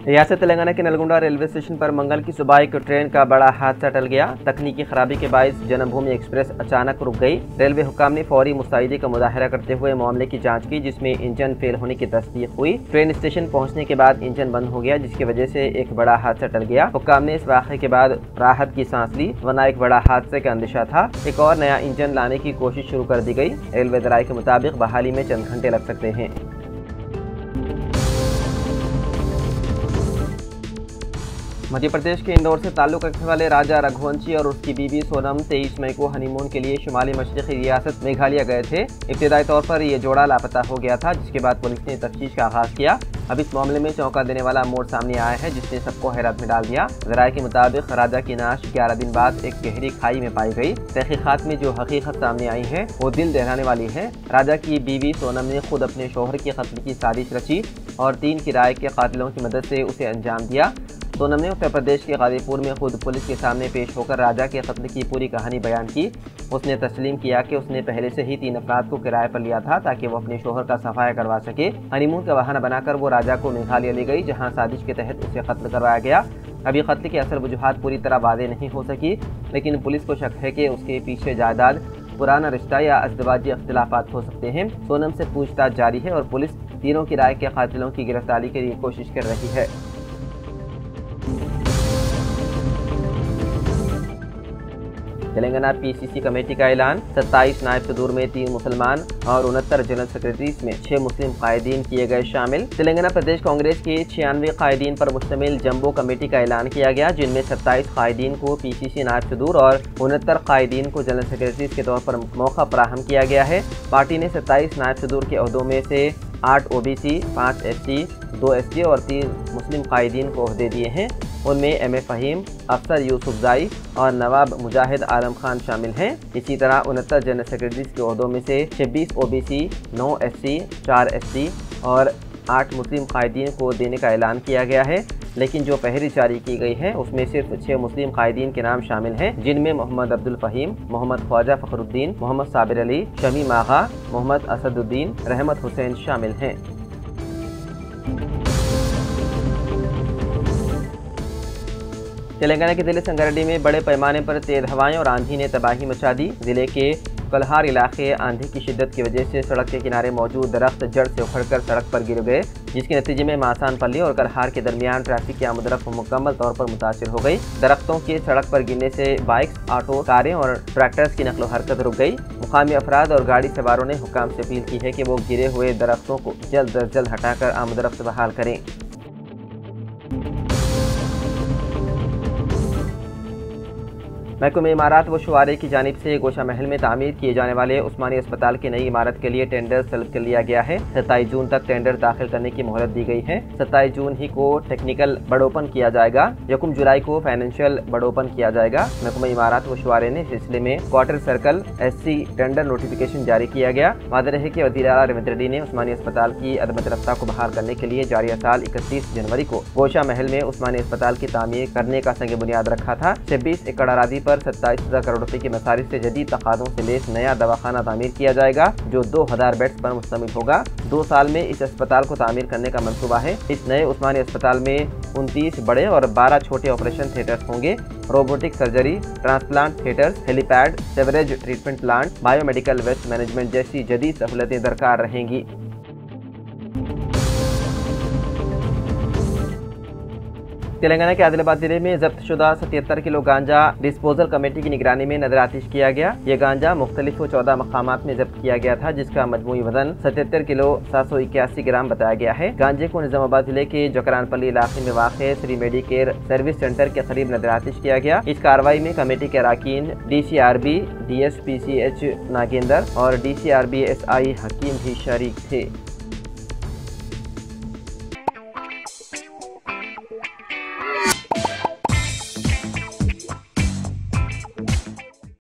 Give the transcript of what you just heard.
रियासत तेलंगाना के Nalgonda railway station पर मंगल की सुबह एक ट्रेन का बड़ा हादसा टल गया। तकनीकी खराबी के बायस जन्मभूमि एक्सप्रेस अचानक रुक गई। रेलवे हुक्काम ने फौरी मुस्तैदी का मुजाहरा करते हुए मामले की जांच की, जिसमें इंजन फेल होने की तस्दीक हुई। ट्रेन स्टेशन पहुंचने के बाद इंजन बंद हो गया, जिसकी वजह से एक बड़ा हादसा टल गया। हुक्काम ने इस वाक़े के बाद राहत की सांस ली, वरना एक बड़ा हादसे का अंदेशा था। एक और नया इंजन लाने की कोशिश शुरू कर दी गई। रेलवे दराई के मुताबिक बहाली में चंद घंटे लग सकते हैं। मध्य प्रदेश के इंदौर से ताल्लुक़ रखने वाले राजा रघुवंशी और उसकी बीवी सोनम 23 मई को हनीमून के लिए शुमाली मशरक़ी रियासत मेघालय गए थे। इब्तिदाई तौर पर ये जोड़ा लापता हो गया था, जिसके बाद पुलिस ने तफ्तीश का आगाज़ किया। अब इस मामले में चौंका देने वाला मोड़ सामने आया है, जिसने सबको हैरत में डाल दिया। ज़राए के मुताबिक राजा की नाश 11 दिन बाद एक गहरी खाई में पाई गई। तहक़ीक़ात में जो हकीकत सामने आई है वो दिल दहलाने वाली है। राजा की बीवी सोनम ने खुद अपने शोहर के कत्ल की साजिश रची और 3 किराए के कातिलों की मदद से उसे अंजाम दिया। सोनम ने उत्तर प्रदेश के गाजीपुर में खुद पुलिस के सामने पेश होकर राजा के कत्ल की पूरी कहानी बयान की। उसने तस्लीम किया कि उसने पहले से ही 3 अफराद को किराए पर लिया था ताकि वो अपने शोहर का सफाया करवा सके। हनीमून का बहाना बनाकर वो राजा को मेघालय ले गई, जहां साजिश के तहत उसे कत्ल करवाया गया। अभी कत्ल की असल वजूहात पूरी तरह वाज़ेह नहीं हो सकी, लेकिन पुलिस को शक है कि उसके पीछे जायदाद, पुराना रिश्ता या अज़दवाजी अख्तिलाफ़ात हो सकते हैं। सोनम से पूछताछ जारी है और पुलिस तीनों किराए के कातिलों की गिरफ्तारी के लिए कोशिश कर रही है। तेलंगाना पीसीसी कमेटी का ऐलान। 27 नायब सदूर में 3 मुसलमान और 69 जनरल सेक्रेटरीज में 6 मुस्लिम कायदीन किए गए शामिल। तेलंगाना प्रदेश कांग्रेस के 96 कायदीन पर मुश्तमिल जम्बो कमेटी का ऐलान किया गया, जिनमें 27 कायदीन को पीसीसी नायब सदूर और 69 कायदीन को जनरल सेक्रेटरीज के तौर पर मौका फराहम किया गया है। पार्टी ने 27 नायब सदूर के ओहदों में से 8 ओबीसी, 5 एसटी, 2 एसटी और 3 मुस्लिम कायदीन को ओहदे दिए हैं। उनमें एम ए फ़हीम, अफसर यूसुफजाई और नवाब मुजाहिद आलम खान शामिल हैं। इसी तरह 69 जनरल सेक्रेटरीज के ओहदों में से 26 ओबीसी, 9 एससी, 4 एसटी और 8 मुस्लिम कायदीन को देने का ऐलान किया गया है। लेकिन जो पहली जारी की गई है उसमें सिर्फ 6 मुस्लिम कायदीन के नाम शामिल हैं, जिनमें मोहम्मद अब्दुल फ़हीम, मोहम्मद ख्वाजा फ़खरुद्दीन, मोहम्मद साबिर अली, शमी आगा, मोहम्मद असदुद्दीन, रहमत हुसैन शामिल हैं। तेलंगाना के जिले संगारेड्डी में बड़े पैमाने पर तेज हवाएं और आंधी ने तबाही मचा दी। जिले के कलहार इलाके आंधी की शिद्दत की वजह से सड़क के किनारे मौजूद दरख्त जड़ से उखड़कर सड़क पर गिर गए, जिसके नतीजे में मासान पल्ली और कलहार के दरमियान ट्रैफिक की आमदरफ्त मुकम्मल तौर पर मुतासिर हो गई। दरख्तों के सड़क पर गिरने से बाइक्स, ऑटो, कारें और ट्रैक्टर्स की नकलो हरकत रुक गई। मुकामी अफराद और गाड़ी सवारों ने हुक्काम से अपील की है कि वो गिरे हुए दरख्तों को जल्द अज जल्द हटाकर आमदरफ्त बहाल करें। महकमे इमारत व शुआरे की जानिब से गोशा महल में तामीर किए जाने वाले उस्मानी अस्पताल की नई इमारत के लिए टेंडर तलब कर लिया गया है। 27 जून तक टेंडर दाखिल करने की मोहलत दी गई है। 27 जून ही को टेक्निकल बड़ोपन किया जाएगा। 1 जुलाई को फाइनेंशियल बड़ोपन किया जाएगा। महकमे इमारत व शुआरे ने इस सिलसिले में quarter circle SC tender notification जारी किया गया। वाज़ेह रहे कि वज़ीर आला रेवंत रेड्डी ने उस्मानी अस्पताल की अदमत रफ्ता को बहाल करने के लिए जारिया साल 31 जनवरी को गोशा महल में उस्मानी अस्पताल की तामीर करने का संग बुनियाद रखा था। 26 एकड़ अराजी पर 27,000 करोड़ रुपए की मसारिफ से जदीद तकाज़ों से लेस नया दवाखाना तामीर किया जाएगा, जो 2000 बेड्स पर मुश्तमिल होगा। 2 साल में इस अस्पताल को तामीर करने का मंसूबा है। इस नए उस्मानी अस्पताल में 29 बड़े और 12 छोटे ऑपरेशन थिएटर्स होंगे। Robotic surgery, transplant theatres, helipad, sewerage treatment plant, biomedical waste management जैसी जदीद सहूलतें दरकार रहेंगी। तेलंगाना के आदिलाबाद जिले में जब्त शुदा 77 किलो गांजा डिस्पोजल कमेटी की निगरानी में नजर-आतिश किया गया। ये गांजा मुख्तलिफ 14 मकामात में जब्त किया गया था, जिसका मजमूई वजन 77 किलो 781 ग्राम बताया गया है। गांजे को निजामाबाद जिले के जकरानपल्ली इलाके में वाक़े श्री मेडिकेयर सर्विस सेंटर के करीब नजर-आतिश किया गया। इस कार्रवाई में कमेटी के अराकीन DCRB, DSPCH नागेंद्र और DCRB SI हकीम भी शरीक थे।